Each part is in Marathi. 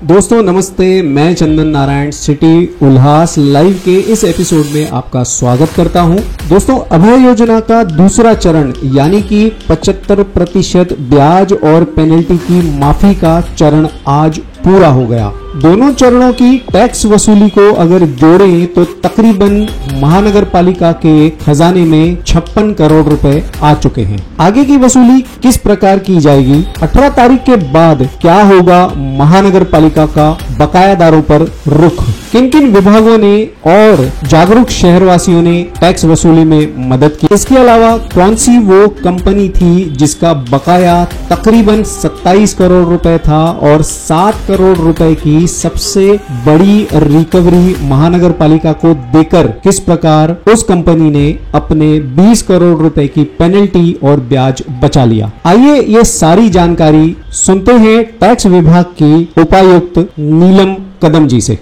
दोस्तों नमस्ते, मैं चंदन नारायण सिटी उल्लास लाइव के इस एपिसोड में आपका स्वागत करता हूं। दोस्तों, अभय योजना का दूसरा चरण यानी कि 75% ब्याज और पेनल्टी की माफी का चरण आज पूरा हो गया। दोनों चरणों की टैक्स वसूली को अगर जोड़ें तो तकरीबन महानगर पालिका के खजाने में 56 करोड़ रुपए आ चुके हैं। आगे की वसूली किस प्रकार की जाएगी, 18 तारीख के बाद क्या होगा महानगर पालिका का बकायादारों पर रुख, किन किन विभागों ने और जागरूक शहरवासियों ने टैक्स वसूली में मदद की, इसके अलावा कौन सी वो कंपनी थी जिसका बकाया तकरीबन 27 करोड़ रुपए था और 7 करोड़ रुपए की सबसे बड़ी रिकवरी महानगर पालिका को देकर किस प्रकार उस कंपनी ने अपने 20 करोड़ रुपए की पेनल्टी और ब्याज बचा लिया। आइए ये सारी जानकारी सुनते हैं टैक्स विभाग की उपायुक्त नीलम कदम जी से।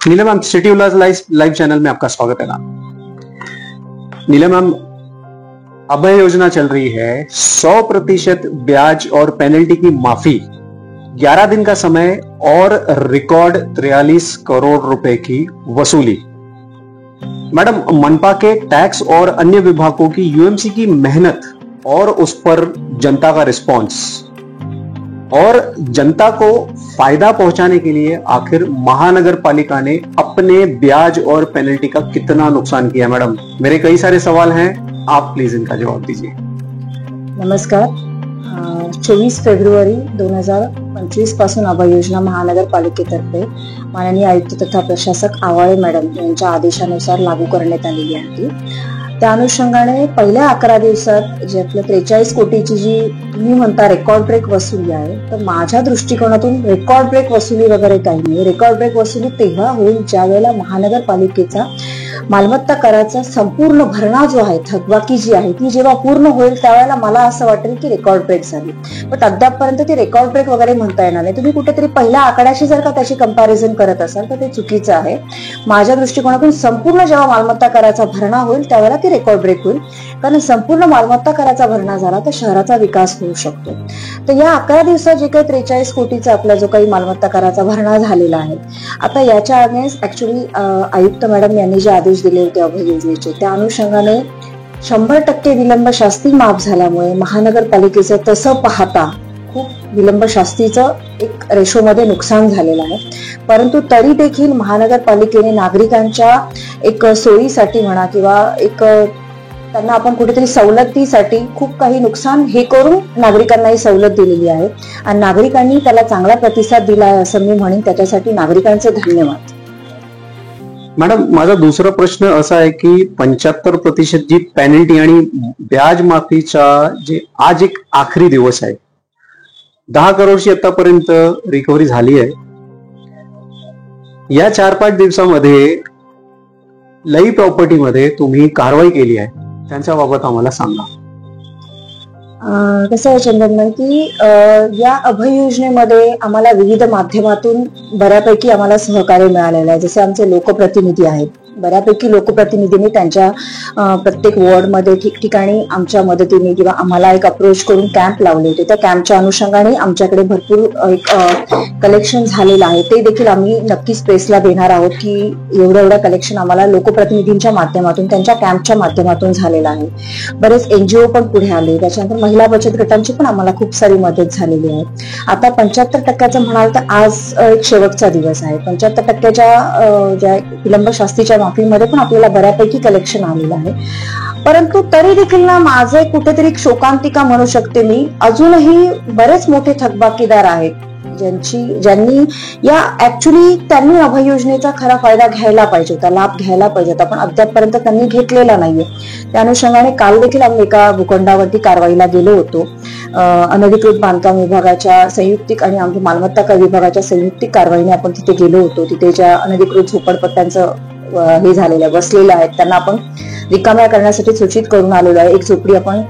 नीलम मैम, सिटी उल्लास लाइव चैनल में आपका स्वागत है मैम। नीलम मैम, अभय योजना चल रही है, 100% ब्याज और पेनल्टी की माफी, 11 दिन का समय और रिकॉर्ड 43 करोड़ रुपए की वसूली। मैडम, मनपा के टैक्स और अन्य विभागों की यूएमसी की मेहनत और उस पर जनता का रिस्पॉन्स और जनता को फायदा पहुंचाने के लिए आखिर महानगर पालिका ने अपने ब्याज और पेनल्टी का कितना नुकसान किया। मैडम, मेरे कई सारे सवाल हैं, आप प्लीज इनका जवाब दीजिए। नमस्कार। 24 फेब्रुवारी 2025 पासून अभय योजना महानगरपालिकेतर्फे माननीय आयुक्त तथा प्रशासक आवाळे मॅडम यांच्या आदेशानुसार लागू करण्यात आलेली आहे। त्या अनुषंगाने पहिल्या 11 दिवसात जे आपलं 43 कोटीची जी तुम्ही म्हणता रेकॉर्ड ब्रेक वसुली आहे, तर माझ्या दृष्टिकोनातून रेकॉर्ड ब्रेक वसुली वगैरे काही नाही। रेकॉर्ड ब्रेक वसुली तेव्हा होईल ज्या वेळेला महानगरपालिकेचा मालमत्ता कराचा संपूर्ण भरणा जो आहे, थकबाकी जी आहे ती जेव्हा पूर्ण होईल त्यावेळेला मला असं वाटेल की रेकॉर्ड ब्रेक झाली। पण अद्यापपर्यंत ती रेकॉर्ड ब्रेक वगैरे म्हणता येणार नाही। तुम्ही कुठेतरी पहिल्या आकड्याशी जर का त्याची कंपॅरिझन करत असाल तर ते चुकीचं आहे। माझ्या दृष्टिकोनातून संपूर्ण जेव्हा मालमत्ता कराचा भरणा होईल त्यावेळेला ती रेकॉर्ड ब्रेक होईल, कारण संपूर्ण मालमत्ता कराचा भरणा झाला तर शहराचा विकास होऊ शकतो। तर या 11 दिवसात जे काही 43 कोटीचा आपला जो काही मालमत्ता कराचा भरणा झालेला आहे, आता याच्या अगेन्स्ट ऍक्च्युअली आयुक्त मॅडम यांनी जे आदेश दिले होते अभय योजनेचे, त्या अनुषंगाने 100% विलंब शास्ती माफ झाल्यामुळे महानगरपालिकेचं तसं पाहता खूप विलंब शास्तीचं एक रेशोमध्ये नुकसान झालेलं आहे। परंतु तरी देखील महानगरपालिकेने नागरिकांच्या एक सोयीसाठी म्हणा किंवा एक त्यांना आपण कुठेतरी सवलतीसाठी खूप काही नुकसान हे करून नागरिकांनाही सवलत दिलेली आहे आणि नागरिकांनी त्याला चांगला प्रतिसाद दिला आहे असं मी म्हणेन। त्याच्यासाठी नागरिकांचे धन्यवाद। मॅडम, माझा दुसरा प्रश्न असा आहे की 75% जी पेनल्टी आणि ब्याज माफीचा जे आज एक आखरी दिवस आहे, 10 करोडची आतापर्यंत रिकव्हरी झाली आहे। या 4-5 दिवसामध्ये लई प्रॉपर्टीमध्ये तुम्ही कारवाई केली आहे, त्यांच्या बाबत आम्हाला सांगा। कसं आहे चंदन की या अभय योजनेमध्ये आम्हाला विविध माध्यमातून बऱ्यापैकी आम्हाला सहकार्य मिळालेलं आहे। जसे आमचे लोकप्रतिनिधी आहेत, बऱ्यापैकी लोकप्रतिनिधींनी त्यांच्या प्रत्येक वॉर्डमध्ये ठिकठिकाणी आमच्या मदतीने किंवा आम्हाला एक अप्रोच करून कॅम्प लावले होते। त्या कॅम्पच्या अनुषंगाने आमच्याकडे भरपूर एक कलेक्शन झालेलं आहे। ते देखील आम्ही नक्कीच प्रेसला देणार आहोत की एवढं कलेक्शन आम्हाला लोकप्रतिनिधींच्या माध्यमातून त्यांच्या कॅम्पच्या माध्यमातून झालेलं आहे। बरेच NGO पण पुढे आले, त्याच्यानंतर महिला बचत गटांची पण आम्हाला खूप सारी मदत झालेली आहे। आता 75% म्हणाल तर आज एक शेवटचा दिवस आहे। 75% ज्या विलंब शास्तीच्या माफीमध्ये पण आपल्याला बऱ्यापैकी कलेक्शन आलेलं आहे। परंतु तरी देखील ना माझे कुठेतरी शोकांतिका म्हणू शकते मी, अजूनही बरेच मोठे थकबाकीदार आहेत ज्यांनी या ऍक्च्युअली त्यांनी अभय योजनेचा खरा फायदा घ्यायला पाहिजे होता, लाभ घ्यायला पाहिजे होता, पण अद्यापपर्यंत त्यांनी घेतलेला नाहीये। त्या अनुषंगाने काल देखील आम्ही एका भूखंडावरती कारवाईला गेलो होतो। अनधिकृत बांधकाम विभागाच्या संयुक्तिक आणि आमच्या मालमत्ता कर विभागाच्या संयुक्तिक कारवाईने आपण तिथे गेलो होतो। तिथे ज्या अनधिकृत झोपडपट्ट्यांचं हे झालेलं आहे, बसलेलं आहे, त्यांना आपण रिकाम्या करण्यासाठी सूचित करून आलेलो आहे। एक झोपडी आपण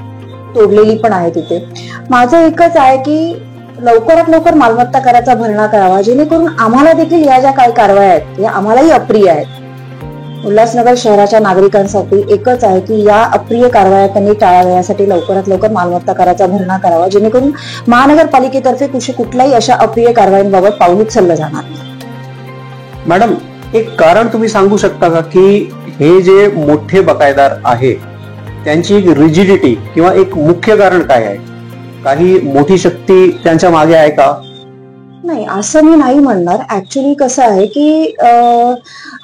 तोडलेली पण आहे तिथे। माझं एकच आहे की लवकरात लवकर मालमत्ता कराचा भरणा करावा, जेणेकरून आम्हाला देखील या ज्या काही कारवाया आहेत या आम्हालाही अप्रिय आहेत। उल्हासनगर शहराच्या नागरिकांसाठी एकच आहे की या अप्रिय कारवाया त्यांनी टाळाव्या, यासाठी लवकरात लवकर मालमत्ता कराचा भरणा करावा, जेणेकरून महानगरपालिकेतर्फे कुठल्याही अशा अप्रिय कारवाईंबाबत पाऊल उचललं जाणार नाही. मॅडम, एक कारण तुम्ही सांगू शकता का की हे जे मोठे बकायदार आहे त्यांची एक रिजिडिटी किंवा एक मुख्य कारण काय आहे? काही मोठी शक्ती त्यांच्या मागे आहे का? नाही, असं मी नाही म्हणणार. ऍक्च्युली कसं आहे की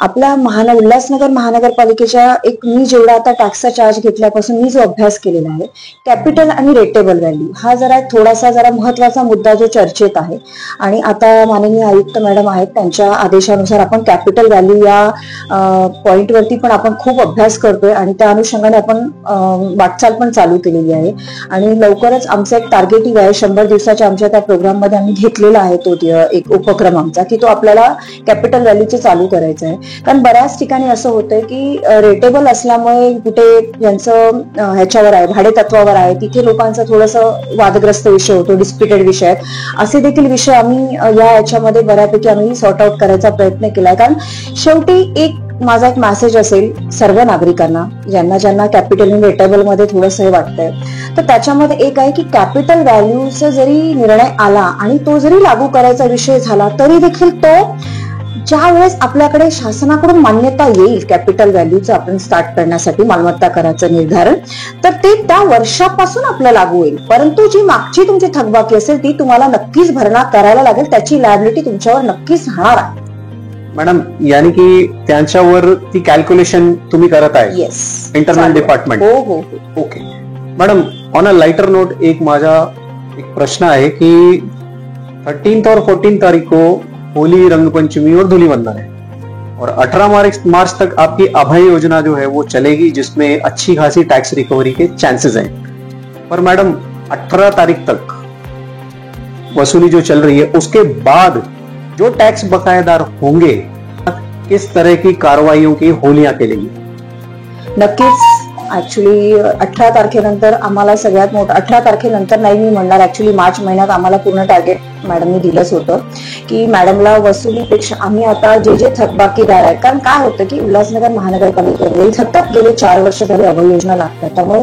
आपल्या उल्हासनगर महानगरपालिकेच्या मी जेवढा आता टॅक्सचा चार्ज घेतल्यापासून मी जो अभ्यास केलेला आहे, कॅपिटल आणि रेटेबल व्हॅल्यू हा जरा महत्वाचा मुद्दा जो चर्चेत आहे. आणि आता माननीय आयुक्त मॅडम आहेत, त्यांच्या आदेशानुसार आपण कॅपिटल व्हॅल्यू या पॉइंटवरती पण आपण खूप अभ्यास करतोय आणि त्या अनुषंगाने आपण वाटचाल पण चालू केलेली आहे. आणि लवकरच आमचं एक टार्गेटिंग आहे, 100 दिवसाच्या आमच्या त्या प्रोग्राममध्ये आम्ही घेतलेला आहे एक उपक्रम आमचा, की तो आपल्याला कॅपिटल व्हॅल्यूचे चालू करायचा आहे. कारण बऱ्याच ठिकाणी असं होतंय की रेटेबल असल्यामुळे कुठे यांचं ह्याच्यावर आहे, भाडे तत्वावर आहे, तिथे लोकांचा थोडंसं वादग्रस्त विषय होतो, डिस्प्युटेड विषय आहेत. असे देखील विषय आम्ही या याच्यामध्ये बऱ्यापैकी आम्ही सॉर्ट आउट करायचा प्रयत्न केलाय. कारण शेवटी माझा एक मेसेज असेल सर्व नागरिकांना, ज्यांना कॅपिटल आणि रेटेबल मध्ये थोडंसं हे वाटतंय, तर त्याच्यामध्ये एक आहे की कॅपिटल व्हॅल्यूचा जरी निर्णय आला आणि तो जरी लागू करायचा विषय झाला तरी देखील तो ज्या वेळेस आपल्याकडे शासनाकडून मान्यता येईल कॅपिटल व्हॅल्यूचं आपण स्टार्ट करण्यासाठी मालमत्ता कराचं निर्धारण, तर ते त्या वर्षापासून आपलं लागू होईल. परंतु जी मागची तुमची थकबाकी असेल ती तुम्हाला नक्कीच भरणा करायला लागेल, त्याची लायबिलिटी तुमच्यावर नक्कीच राहणार आहे. मॅडम, यानी की त्यांच्यावर ती कॅल्क्युलेशन तुम्ही करत आहे? Yes, internal department. हो हो. Okay madam, on a lighter note एक प्रश्न आहे कि 13 और 14 तारीख को होली, रंग पंचमी और धूलिवंदन है और 18 मार्च तक आपकी अभय योजना जो है वो चलेगी, जिसमें अच्छी खासी टैक्स रिकवरी के चांसेस हैं. पर मैडम 18 तारीख तक वसूली जो चल रही है, उसके बाद जो टैक्स बकायेदार होंगे किस तरह की कार्रवाइयों की होलियां खेलेंगी? नक्कीच. ऍक्च्युली 18 तारखेनंतर आम्हाला सगळ्यात मोठं, 18 तारखेनंतर नाही मी म्हणणार, ऍक्च्युली मार्च महिन्यात आम्हाला पूर्ण टार्गेट मॅडमनी दिलंच होतं की मॅडमला वसुलीपेक्षा आम्ही आता जे थकबाकीदार आहेत, कारण काय होतं की उल्हासनगर महानगरपालिकेमध्ये सतत गेले 4 वर्ष झाले अभय योजना लागतात, त्यामुळे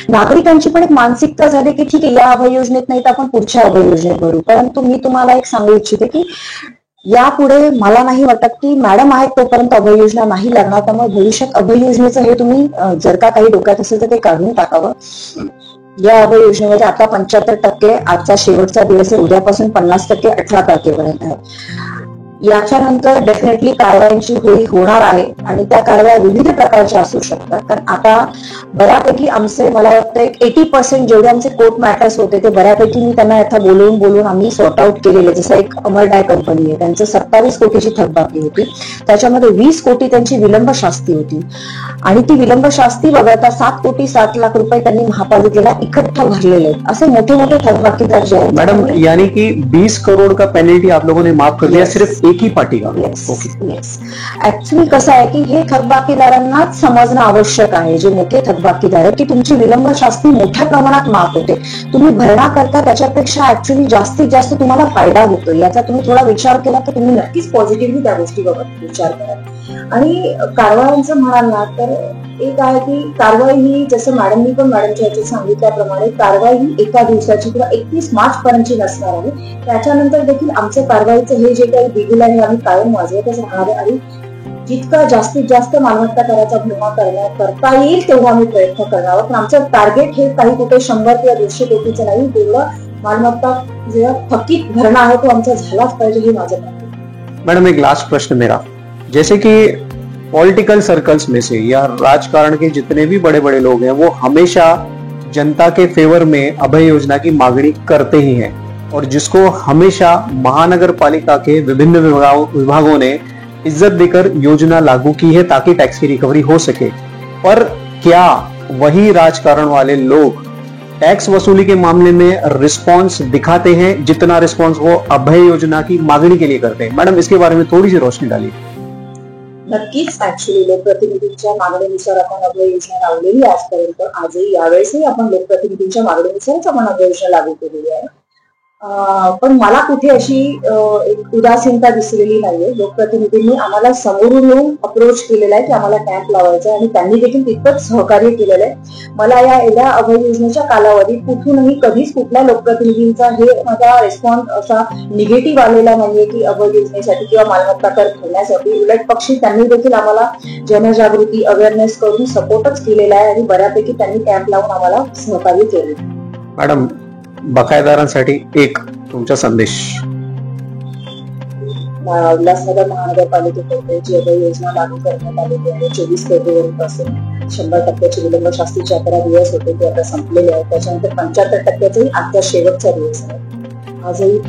नागरिकांची पण एक मानसिकता झाली की ठीक आहे, या अभय योजनेत नाही तर आपण पुढच्या अभय योजनेत भरू. परंतु मी तुम्हाला एक सांगू इच्छिते की यापुढे मला नाही वाटत की मॅडम आहेत तोपर्यंत अभय योजना नाही लागणार. त्यामुळे भविष्यात अभय योजनेचं हे तुम्ही जर का काही डोक्यात असेल तर ते काढून टाकावं. या अभय योजनेमध्ये आता 75% आजचा शेवटचा दिवस आहे, उद्यापासून 50% 18 तारखेपर्यंत आहे. याच्यानंतर डेफिनेटली कारवाईची होळी होणार आहे आणि त्या कारवाया विविध प्रकारच्या असू शकतात. कारण आता बऱ्यापैकी आमचे, मला वाटतं 80% जेवढे आमचे कोर्ट मॅटर्स होते ते बऱ्यापैकी मी त्यांना आता बोलवून आम्ही सॉर्ट आउट केलेले. जसं एक अमरडाय कंपनी आहे, त्यांचं 27 कोटीची थकबाकी होती, त्याच्यामध्ये 20 कोटी त्यांची विलंब शास्ती होती आणि ती विलंब शास्ती वगळता 7 कोटी 7 लाख रुपये त्यांनी महापालिकेला इकट्ठा भरलेले आहेत. असे मोठे मोठे थकबाकीदार जे आहेत. मैडम, यानी कि 20 करोड़ का पेनल्टी आप लोगों ने माफ कर दिया सिर्फ एक ही पार्टी का? येस. ऍक्च्युली कसं आहे की हे थकबाकीदारांनाच समजणं आवश्यक आहे, जे मोठे थकबाकीदार आहेत, की तुमची विलंब शास्ती मोठ्या प्रमाणात माफ होते, तुम्ही भरणा करता त्याच्यापेक्षा ऍक्च्युली जास्तीत जास्त तुम्हाला फायदा होतो. याचा तुम्ही थोडा विचार केला तर तुम्ही नक्कीच पॉझिटिव्हली त्या गोष्टीबाबत विचार करा. आणि कारवायांचं म्हणाल ना तर एक आहे की कारवाई ही, जसं मॅडमनी पण मॅडमच्या याच्यात सांगितल्याप्रमाणे, कारवाई ही एका दिवसाची किंवा 31 मार्च पर्यंतची नसणार आहे. त्याच्यानंतर देखील आमचं कारवाईचं हे जे काही बिगुल आहे आम्ही कायम वाजवतच राहणार आहे आणि जितका जास्तीत जास्त मालमत्ता कराचा भरणा करता येईल तेव्हा आम्ही प्रयत्न करणार आहोत. पण आमचं टार्गेट हे काही कुठे 100 किंवा 200 कोटीचं नाही, तेवढं मालमत्ता जे थकीत भरणा आहे तो आमचा झालाच पाहिजे, हे माझं टार्गेट. मैडम, एक लास्ट प्रश्न मेरा, जैसे कि पॉलिटिकल सर्कल्स में से या राजकारण के जितने भी बड़े बड़े लोग हैं वो हमेशा जनता के फेवर में अभय योजना की मांगनी करते ही हैं और जिसको हमेशा महानगर पालिका के विभिन्न विभागों ने इज्जत देकर योजना लागू की है ताकि टैक्स की रिकवरी हो सके. पर क्या वही राजकारण वाले लोग टैक्स वसूली के मामले में रिस्पॉन्स दिखाते हैं जितना रिस्पॉन्स वो अभय योजना की मांगनी के लिए करते हैं? मैडम, इसके बारे में थोड़ी सी रोशनी डालिए. नक्कीच. ऍक्च्युली लोकप्रतिनिधींच्या मागणीनुसार आपण अभय योजना लावलेली आजपर्यंत, आजही यावेळेसही आपण लोकप्रतिनिधींच्या मागणीनुसारच आपण अभय योजना लागू केलेली आहे. पण मला कुठे अशी एक उदासीनता दिसलेली नाहीये. लोकप्रतिनिधींनी आम्हाला समोरून येऊन अप्रोच केलेला आहे की आम्हाला कॅम्प लावायचा आहे आणि त्यांनी देखील तितकंच सहकार्य केलेलं आहे. मला या एवढ्या अभय योजनेच्या कालावधीत कुठूनही कधीच कुठल्या लोकप्रतिनिधींचा हे माझा रिस्पॉन्स असा निगेटिव्ह आलेला नाहीये की अभय योजनेसाठी किंवा मालमत्ता कर ठेवण्यासाठी. उलट पक्षी त्यांनी देखील आम्हाला जनजागृती अवेअरनेस करून सपोर्टच केलेला आहे आणि बऱ्यापैकी त्यांनी कॅम्प लावून आम्हाला सहकार्य केले. मॅडम, बकायदारांसाठी एक तुमचा संदेश. उल्हासनगर महानगरपालिकेतर्फे जी अभय योजना लागू करण्यात आलेली आहे 24 फेब्रुवारी पासून 100% विलंब शास्तीचे 11 दिवस होते ते आता संपलेले आहेत. त्याच्यानंतर 75%चा आजचा शेवटचा दिवस आहे. आजही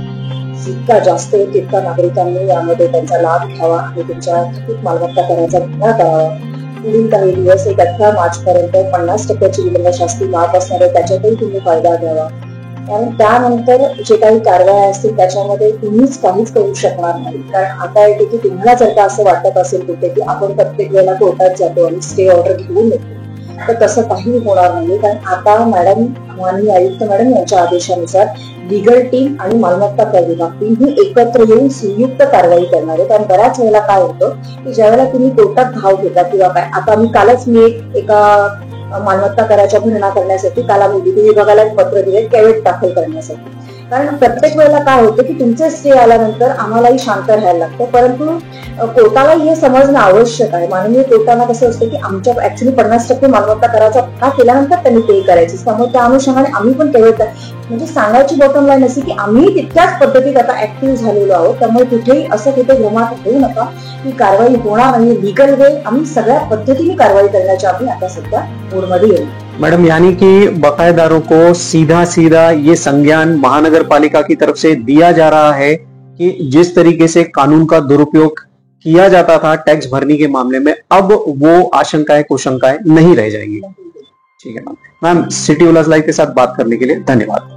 जितका जास्त आहे तितका नागरिकांनी यामध्ये त्यांचा लाभ घ्यावा आणि तुमच्या थकीत मालमत्ता करायचा भरणा करावा. पुढील काही दिवस 18 मार्च पर्यंत 50% विलंब शास्ती माफ असणार आहे, त्याच्यातही तुम्ही फायदा घ्यावा. कारण त्यानंतर जे काही कारवाया असतील त्याच्यामध्ये तुम्हीच काहीच करू शकणार नाही. कारण आता येते की तुम्हाला जर का असं वाटत असेल कुठे की आपण प्रत्येक वेळेला कोर्टात जातो आणि स्टे ऑर्डर घेऊन येतो, तर तसं काही होणार नाही. कारण आता मॅडम, माननीय आयुक्त मॅडम यांच्या आदेशानुसार लीगल टीम आणि मालमत्ता कर विभाग तीनही एकत्र येऊन संयुक्त कारवाई करणार आहे. कारण बऱ्याच वेळेला काय होतं की ज्यावेळेला तुम्ही कोर्टात धाव घेता किंवा काय, आता मी एका मालमत्ता कराच्या भरणा करण्यासाठी काल आम्ही विधी विभागाला एक पत्र दिले कॅवेट दाखल करण्यासाठी. कारण प्रत्येक वेळेला काय होतं की तुमचे स्टे आल्यानंतर आम्हालाही शांत राहायला लागतं, परंतु कोर्टालाही हे समजणं आवश्यक आहे. माननीय कोर्टाला कसं असतं की आमच्या ऍक्च्युली 50% मालमत्ता कराचा भरणा केल्यानंतर त्यांनी पे करायची. त्यामुळे त्या अनुषंगाने आम्ही पण कॅवेट, म्हणजे सांगायची बॉटम लाईन अशी की आम्ही तितक्याच पद्धतीत आता ऍक्टिव्ह झालेलो आहोत. त्यामुळे कुठेही असं कुठे भ्रमात होऊ नका की कारवाई होणार नाही. लीगल वे आम्ही सगळ्या पद्धतीने कारवाई करण्याच्या आम्ही आता सध्या मोडमध्ये येऊ. मैडम, यानी कि बकायेदारों को सीधा सीधा ये संज्ञान महानगर पालिका की तरफ से दिया जा रहा है कि जिस तरीके से कानून का दुरुपयोग किया जाता था टैक्स भरने के मामले में, अब वो आशंकाएं कुशंकाएं नहीं रह जाएंगी. ठीक है मैम. सिटी उल्लास लाइव के साथ बात करने के लिए धन्यवाद.